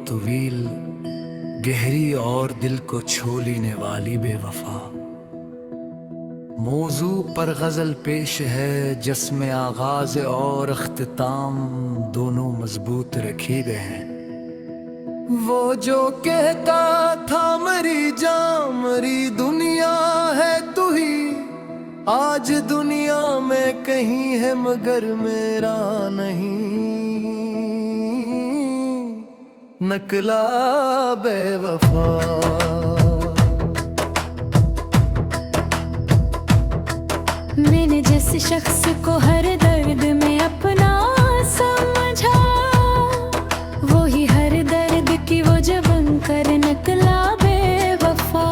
तवील, गहरी और दिल को छू लेने वाली बेवफा। मौजू पर गजल पेश है जिसमें आगाज और अख्तिताम दोनों मजबूत रखे गए हैं। वो जो कहता था मरी जान मरी दुनिया है तू ही, आज दुनिया में कहीं है मगर मेरा नहीं। नकला बेवफा। मैंने जिस शख्स को हर दर्द में अपना समझा, वो ही हर दर्द की वो जबन कर निकला बेवफा।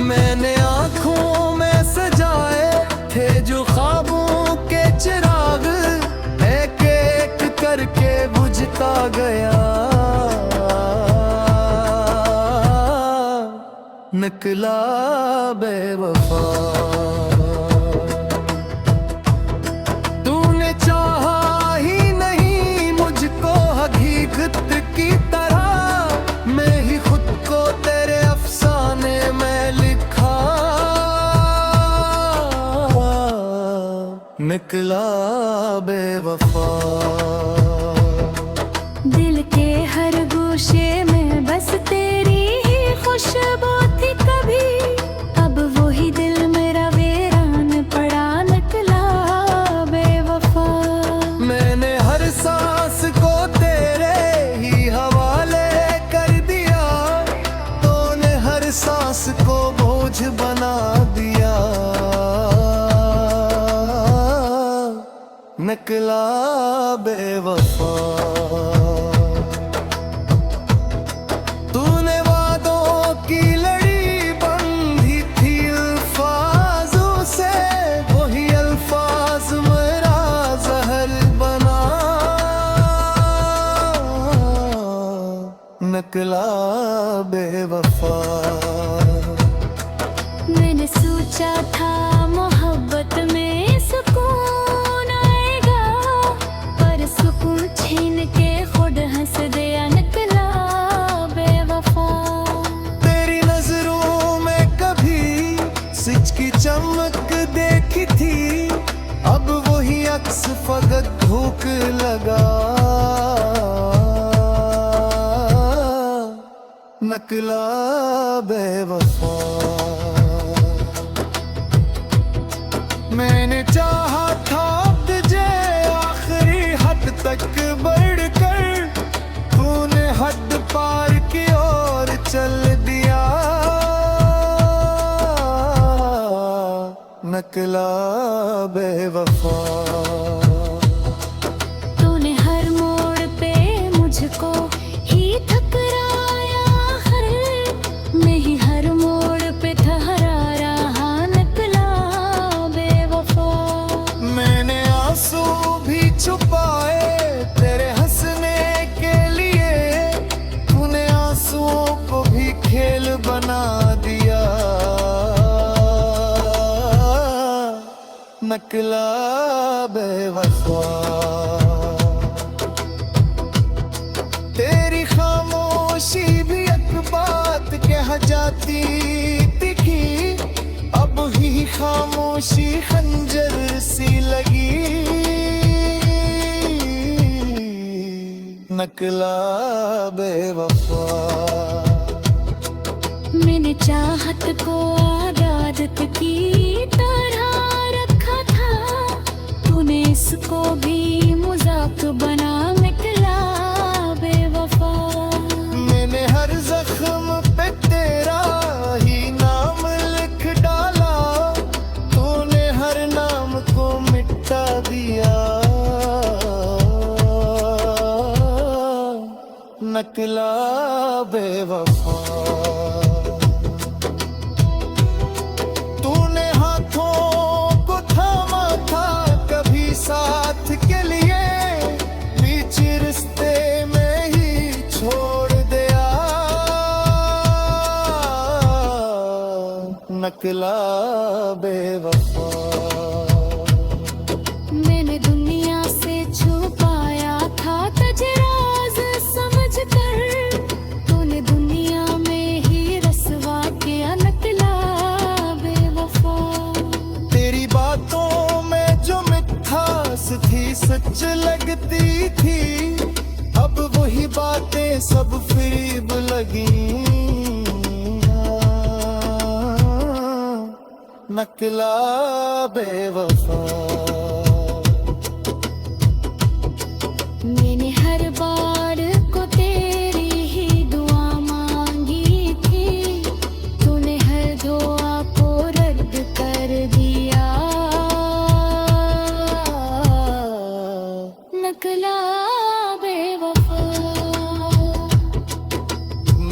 मैंने आँखों में सजाए थे जो ख्वाबों के चिराग, एक एक करके बुझता गया। निकला बेवफा। तूने चाहा ही नहीं मुझको हकीकत की तरह, मैं ही खुद को तेरे अफसाने में लिखा। निकला बेवफा। दिल के हर गोशे में बस तेरी ही खुशबू थी कभी, अब वही दिल मेरा वीरान पड़ा। निकला बेवफा। मैंने हर सांस को तेरे ही हवाले कर दिया, तूने हर सांस को बोझ बना दिया। निकला बेवफा। तूने वादों की लड़ी बंधी थी अल्फाजों से, वही अल्फाज मेरा जहर बना। निकला बेवफा। मैंने सोचा था मोहब्बत में सुकून आएगा, पर सुकून छीन के खुद हंस दिया। निकला बेवफा। तेरी नजरों में कभी सिच की चमक देखी थी, अब वही अक्स फकत धूक लगा। निकला बेवफा। मैंने चाहा था तुझे आखिरी हद तक बढ़कर, तूने हद पार की ओर चल दिया। निकला बेवफा। तूने हर मोड़ पे मुझको ही ठकराया, हर मैं ही हर मोड़ पे ठहरा रहा। निकला बेवफा। मैंने आंसू भी छुपाए तेरे हंसने के लिए, तूने आंसुओं को भी खेल बना दिया। निकला बेवफा। तेरी खामोशी भी एक बात कह जाती दिखी, अब ही खामोशी खंजर सी लगी। निकला बेवफा। मैंने चाहत को आदत की तरह रखा था, तूने इसको भी मजाक बना। निकला बेवफा। मैंने हर जख्म पे तेरा ही नाम लिख डाला, तूने हर नाम को मिटा दिया। निकला बेवफा। तूने हाथों को थामा था कभी साथ के लिए, बीच रिश्ते में ही छोड़ दिया। निकला बेवफा। मैंने दुनिया से छुपाया था तुझे राज समझ कर, सच लगती थी, अब वही बातें सब फरेब लगी। नकला बेवफा। मैंने हर बार को तेरी ही दुआ मांगी थी, तूने हर दुआ को रद्द कर दिया। नकला बेवफा।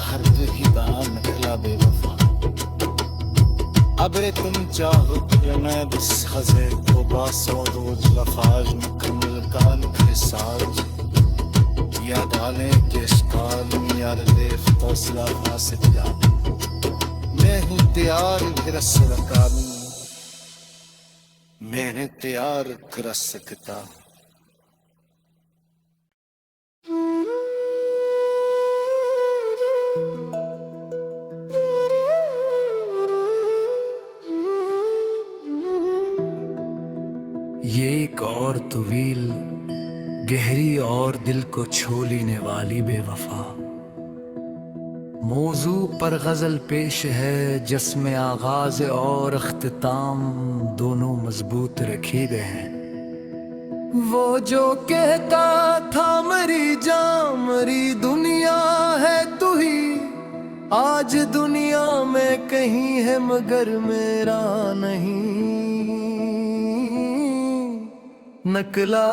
हर ही दान नकला बेवफा। अबरे तुम चाहो कि मैं बस खजे को बासो रोज लफाज मुकम्मल काल के साज याद आने के इश्काल में यार लेफ तौसला फासिद जा। मैं हूँ तैयार फिर सरकामी, मैंने तैयार कर सकता। ये एक और तवील गहरी और दिल को छू लेने वाली बेवफा मौजू पर गजल पेश है, जिसमें आगाज और अख्तिताम दोनों मजबूत रखे गए हैं। वो जो कहता था मरी जान मरी दुनिया है तू ही, आज दुनिया में कहीं है मगर मेरा नहीं। नकला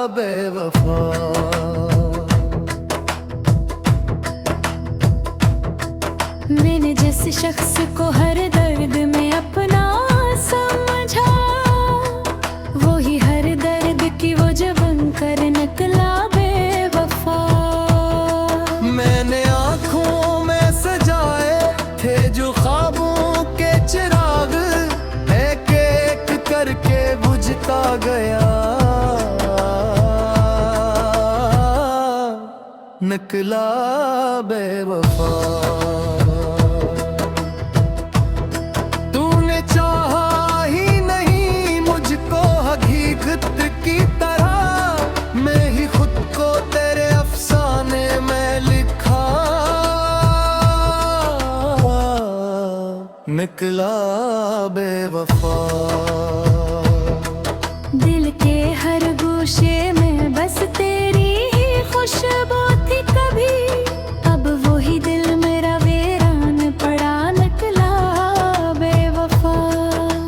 बेवफा। मैंने जिस शख्स को हर दर्द में अपना समझा, वो ही हर दर्द की वो जबन कर नकला बेवफा। मैंने आँखों में सजाए थे जो ख्वाबों के चिराग, एक एक करके बुझता गया। नकला बेवफा। तूने चाहा ही नहीं मुझको हकीकत की तरह, मैं ही खुद को तेरे अफसाने में लिखा। निकला बेवफा। दिल के हर गोशे में बस तेरी ही खुशबू थी कभी, अब वही दिल मेरा वीरान पड़ा। नकला बेवफा।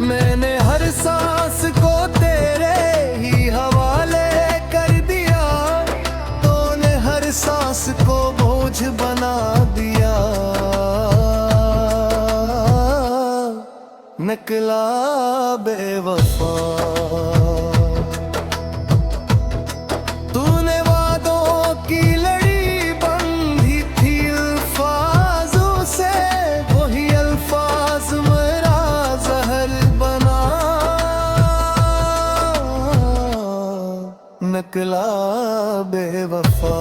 मैंने हर सांस को तेरे ही हवाले कर दिया, तूने हर सांस को बोझ बना दिया। नकला बेवफा। तूने वादों की लड़ी बंधी थी अल्फाजों से, वही अल्फाज मेरा जहर बना। नकला बेवफा।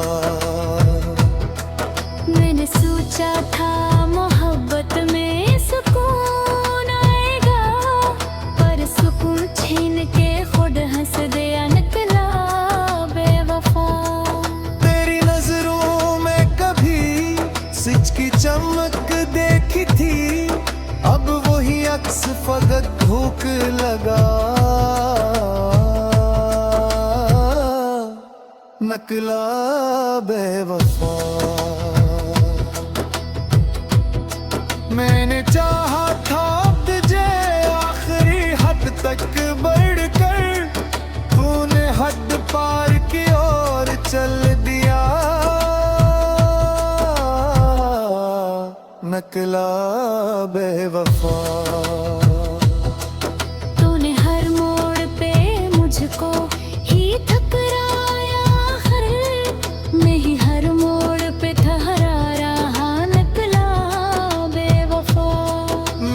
मैंने सोचा था मोहब्बत में सुकून आएगा, पर सुकून छीन के खुद हंस दिया। नकला बेवफा। तेरी नजरों में कभी सच की चमक देखी थी, अब वही अक्स फकत धूक लगा। नकला बेवफा। मैंने चाहा था तुझे आखिरी हद तक बढ़कर, तूने हद पार की ओर चल दिया। नकला बेवफा। तूने हर मोड़ पे मुझको ही ठकराया, हर मैं ही हर मोड़ पे ठहरा रहा। नकला बेवफा।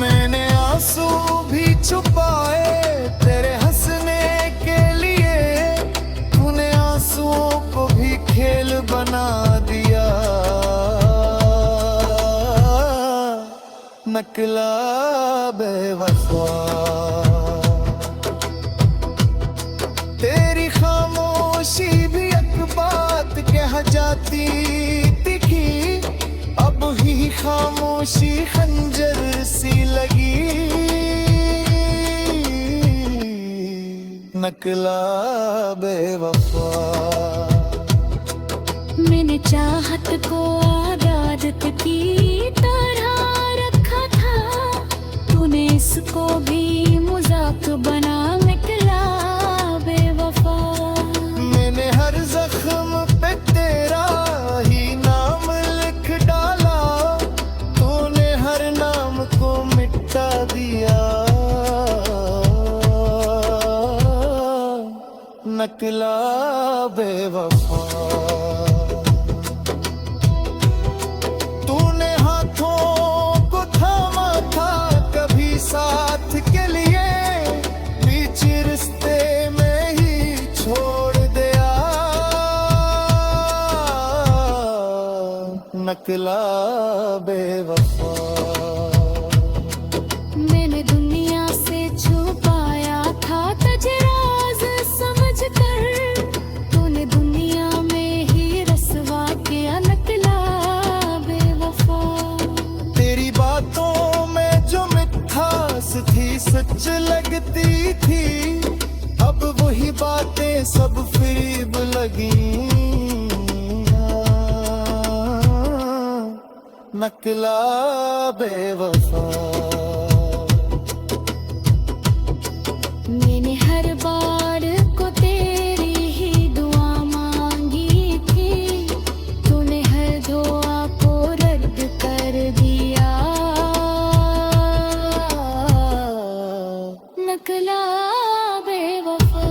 मैंने आंसू भी छुपाए तेरे हंसने के लिए, तूने आंसुओं को भी खेल बना दिया। नकला बेवफा तेरी खामोशी भी एक बात कह जाती दिखी अब ही खामोशी खंजर सी लगी नकला बेवफा मैंने चाहत को आदत की तरह रखा था तूने इसको भी मजाक बना निकला बेवफा मैंने हर जख्म पे तेरा ही नाम लिख डाला तूने हर नाम को मिटा दिया नकला बेवफा तूने हाथों को थामा था कभी साथ के लिए बीच रिश्ते में ही छोड़ दिया नकला बेवफा मैंने दुनिया से छुपाया था तजराज समझ कर तूने दुनिया में ही रसवा किया नकला बेवफा तेरी बातों में जो मिठास थी सच लगती थी अब वही बातें सब फरेब लगी नकला बेवफा मैंने हर बार को तेरी ही दुआ मांगी थी तूने हर दुआ को रद्द कर दिया नकला बेवफा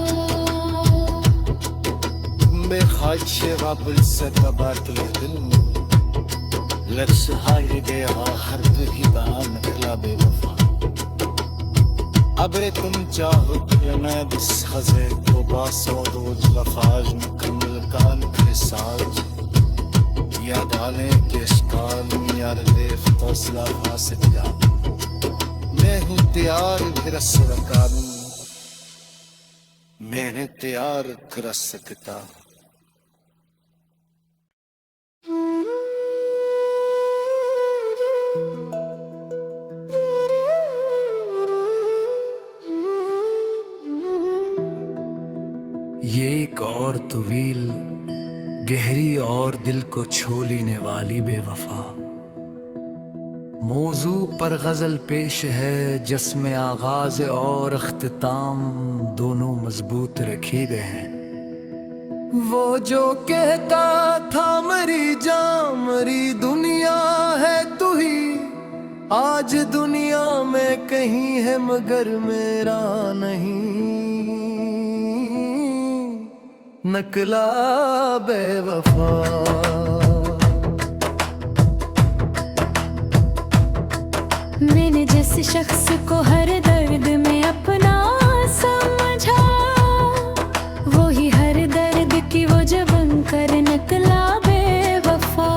बेख्वाहिश वाबुल से कबात दिल में लफ्ज़ हार गया हर ही बहा नकला बेवफा अबरे तुम चाहो कि मैं दिस खज़े को बासो रोज लफाज मुकम्मल कान के साज याद आने के शिकाल यार लेफ तौसला फासिद जा मैं हूँ तैयार गिरस रकान मैंने तैयार कर सकता ये एक और तवील गहरी और दिल को छू लेने वाली बेवफा मौजू पर गजल पेश है जिसमें आगाज और अख्तिताम दोनों मजबूत रखे गए हैं वो जो कहता था मरी जान मरी दुनिया है तू ही आज दुनिया में कहीं है मगर मेरा नहीं नकला बेवफा मैंने जिस शख्स को हर दर्द में अपना समझा वो ही हर दर्द की वो जबन कर नकला बेवफा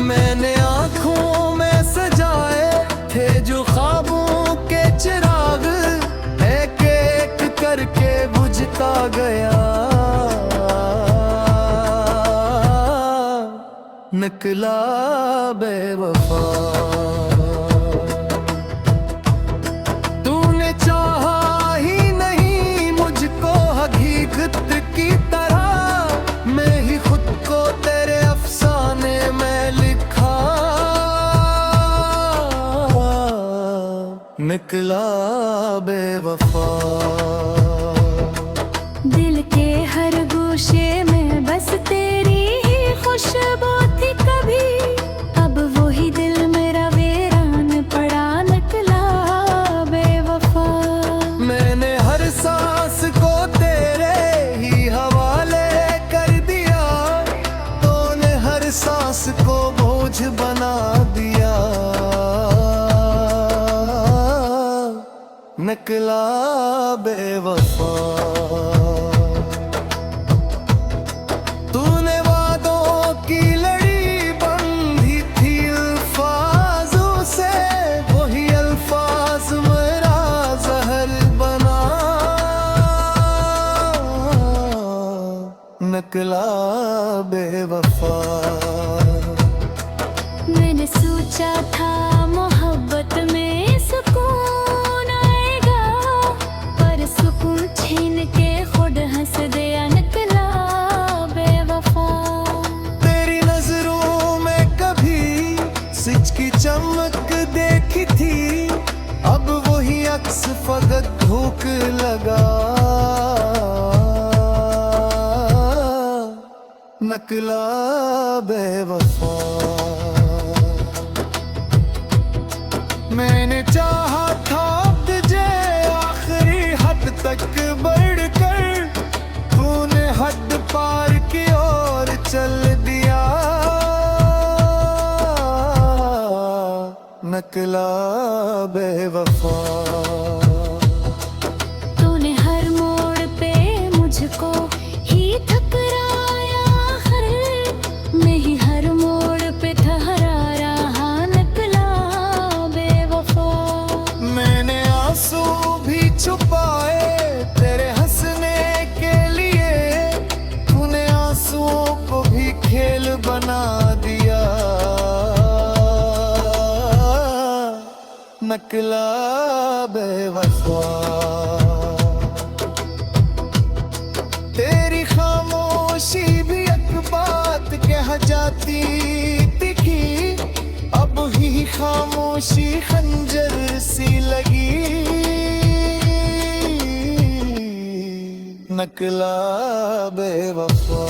मैंने आँखों में सजाए थे जो ख्वाबों के चिराग एक एक करके बुझता गया नकला बेवफा तूने चाहा ही नहीं मुझको हकीकत की तरह मैं ही खुद को तेरे अफसाने में लिखा निकला बेवफा दिल के हर गोशे में बस तेरी ही खुशबू थी कभी अब वही दिल मेरा वीरान पड़ा नकला बेवफा मैंने हर सांस को तेरे ही हवाले कर दिया तूने हर सांस को बोझ बना दिया नकला बेवफा तूने वादों की लड़ी बंधी थी अल्फाजों से नकला बेवफा। मैंने सोचा था मोहब्बत में सुकून आएगा, पर सुकून छीन के खुद हंस दिया, निकला बेवफा। तेरी नजरों में कभी सिच की चमक देखी थी, अब वही अक्स फकत धूक लगा। नकला बेवफा। मैंने चाहा था तुझे आखिरी हद तक बढ़कर, तूने हद पार की और चल दिया। नकला बेवफा। तूने हर मोड़ पे मुझको ही ठकराया, मैं ही हर मोड़ पे ठहरा रहा, निकला बेवफा। मैंने आंसू भी छुपाए तेरे हंसने के लिए, तूने आंसुओं को भी खेल बना दिया। नकला बेवफा। तेरी खामोशी भी एक बात कह जाती दिखी, अब ही खामोशी खंजर सी लगी। नकला बेवफा।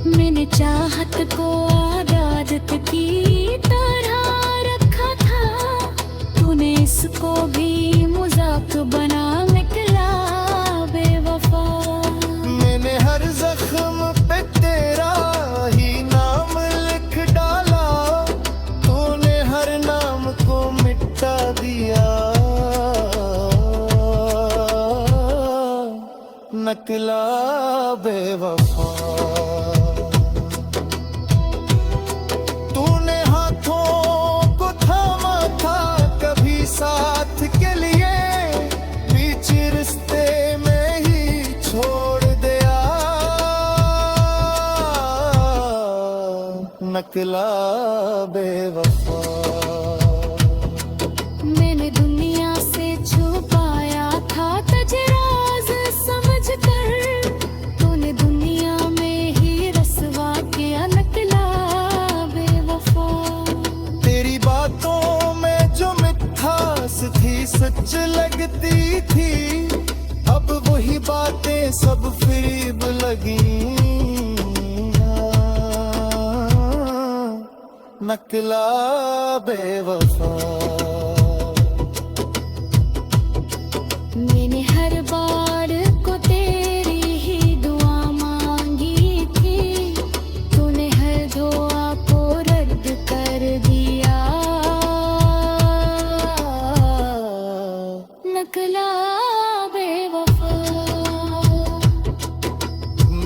मैंने चाहत को आदत की तरह रखा था, तूने इसको भी मजाक बना, निकला बेवफा। मैंने हर जख्म पे तेरा ही नाम लिख डाला, तूने हर नाम को मिटा दिया। नकला बेवफा। तूने हाथों को थामा था कभी साथ के लिए, बीच रिश्ते में ही छोड़ दिया। नकला बेवफा। मैंने दुनिया से छुपाया था तुझे राज समझकर, तूने दुनिया में ही रसवा किया, नकला बेवफा। तेरी बातों में जो मिठास थी सच लगती थी, अब वही बातें सब फरेब लगी। नकला बेवफा। मैंने हर बार को तेरी ही दुआ मांगी थी, तूने हर दुआ को रद्द कर दिया। नकला बेवफा।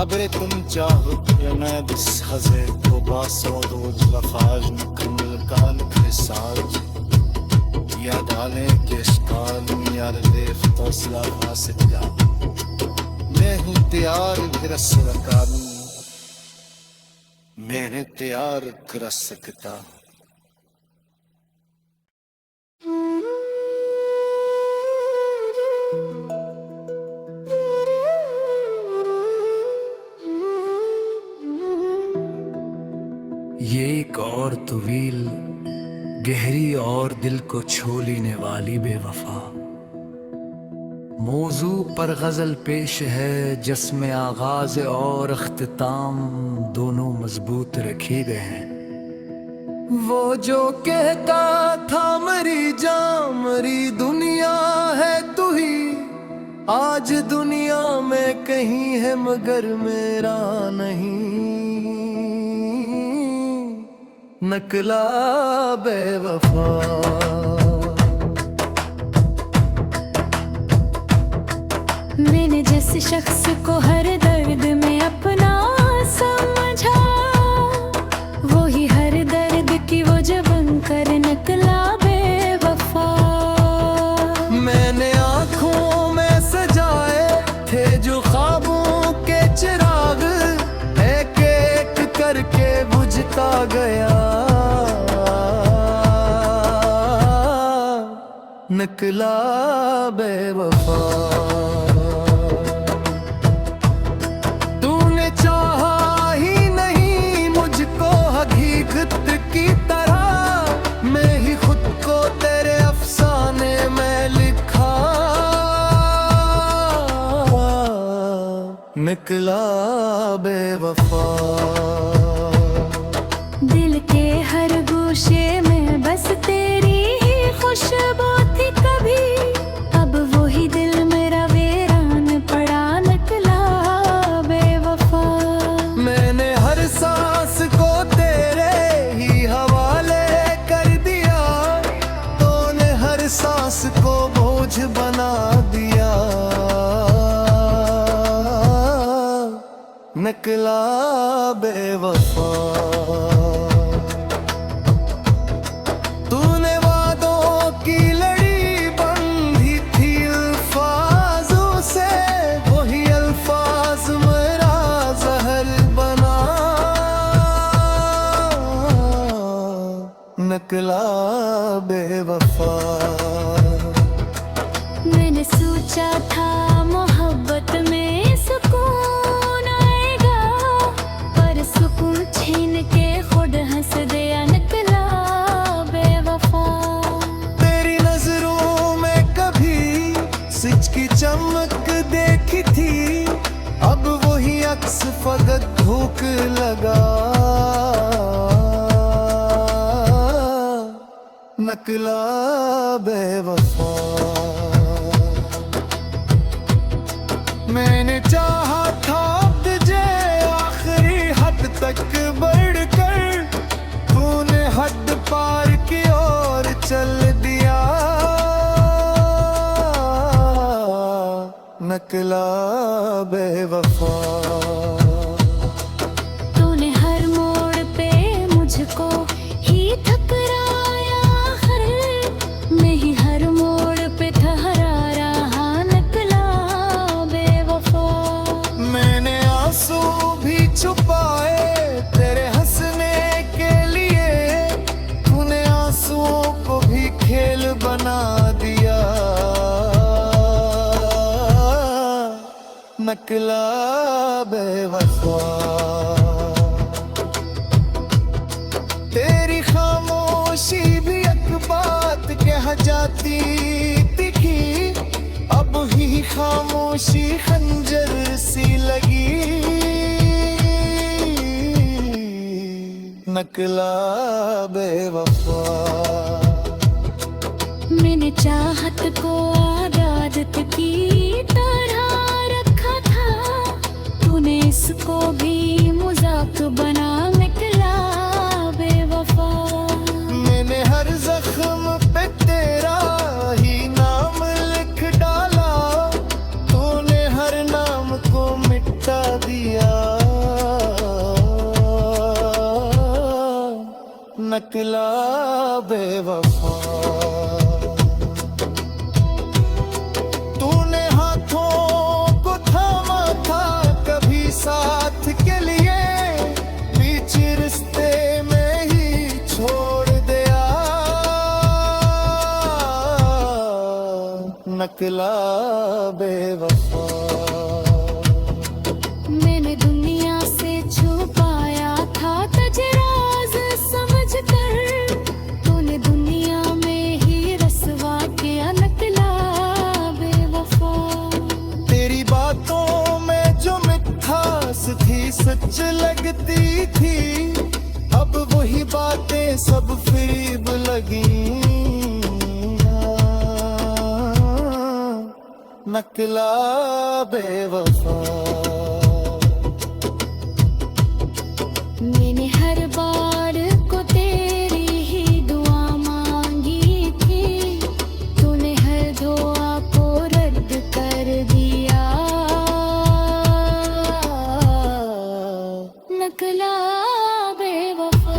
अबरे तुम चाहो या मैं बिस खजे तो बासो रोज लफाज मुकम्मल कान के साज या डाले के इश्काल यार लेफ तोसला फासिद का मैं हूँ तैयार गिरस रकान मैंने तैयार कर सकता। ये एक और तवील गहरी और दिल को छू लेने वाली बेवफा। मौजू पर गजल पेश है जिसमें आगाज और अख्तिताम दोनों मजबूत रखे गए हैं। वो जो कहता था मरी जान मरी दुनिया है तू ही, आज दुनिया में कहीं है मगर मेरा नहीं। नकला बेवफा। मैंने जिस शख्स को हर दर्द में अपना समझा, वो ही हर दर्द निकला बेवफा। तूने चाहा ही नहीं मुझको हकीकत की तरह, मैं ही खुद को तेरे अफसाने में लिखा। निकला बेवफा। दिल के हर गोशे में बस तेरी ही खुशबू थी कभी, अब वही दिल मेरा वीरान पड़ा। निकला बेवफा। मैंने हर सांस को तेरे ही हवाले कर दिया, तूने हर सांस को बोझ बना दिया। निकला बेवफा। तूने वादों की लड़ी बंधी थी अल्फाजों से, वही अल्फाज मेरा जहर बना। निकला बेवफा। मैंने सोचा था मोहब्बत में सुकून आएगा, पर सुकून छीन के खुद हंस दिया। निकला बेवफा। तेरी नजरों में कभी सिच की चमक देखी थी, अब वही अक्स फकत धूक लगा। निकला बेवफा। मैंने चाहा था तुझे आखिरी हद तक बढ़कर, तूने हद पार की ओर चल दिया। निकला बेवफा। तूने हर मोड़ पे मुझको ही ठकराया, हर मैं ही हर मोड़ पे ठहरा रहा। निकला बेवफा। मैंने आंसू भी छुपाए तेरे हंसने के लिए, तूने आंसुओं को भी खेल बना दिया। निकला बेवफा। तेरी खामोशी भी एक बात कह जाती दिखी, अब ही खामोशी खंजर सी लगी। निकला बेवफा। मैंने चाहत को आदत की तरह रखा था, तूने इसको भी मजाक बना। निकला बेवफा। मैंने हर जख्म पे तेरा ही नाम लिख डाला, तूने हर नाम को मिटा दिया। निकला बेवफा। तूने हाथों को थामा था कभी साथ के लिए, बीच रिश्ते में ही छोड़ दिया। निकला बेवफा। मैंने दुनिया से छुपाया था तुझे राज समझ कर, तूने दुनिया में ही रसवा किया। निकला बेवफा। तेरी बातों में जो मिठास थी सच लगती थी, अब वही बातें सब फरेब लगी। निकला बेवफा। मैंने हर बार को तेरी ही दुआ मांगी थी, तूने हर दुआ को रद्द कर दिया। निकला बेवफा।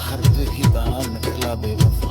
हर ही दान निकला बेवफा।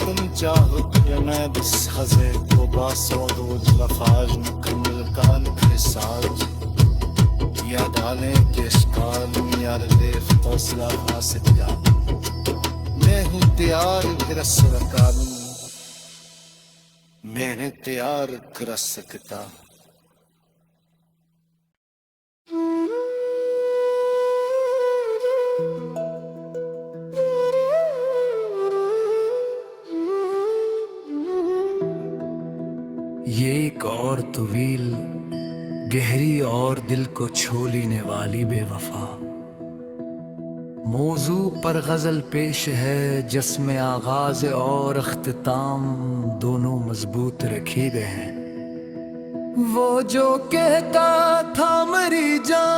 तुम चाहो मैं बस खजे को बासों रोज लफाज मुकम्मल कान के साज डालें कि इश्काल यार लेफ हौसला हासिल जा मैं हूँ तैयार फिर सरकार मैंने तैयार कर सकता ये एक और तवील गहरी और दिल को छू लेने वाली बेवफा मौजू पर गजल पेश है जिसमें आगाज और अख्तिताम दोनों मजबूत रखे गए हैं। वो जो कहता था मेरी जान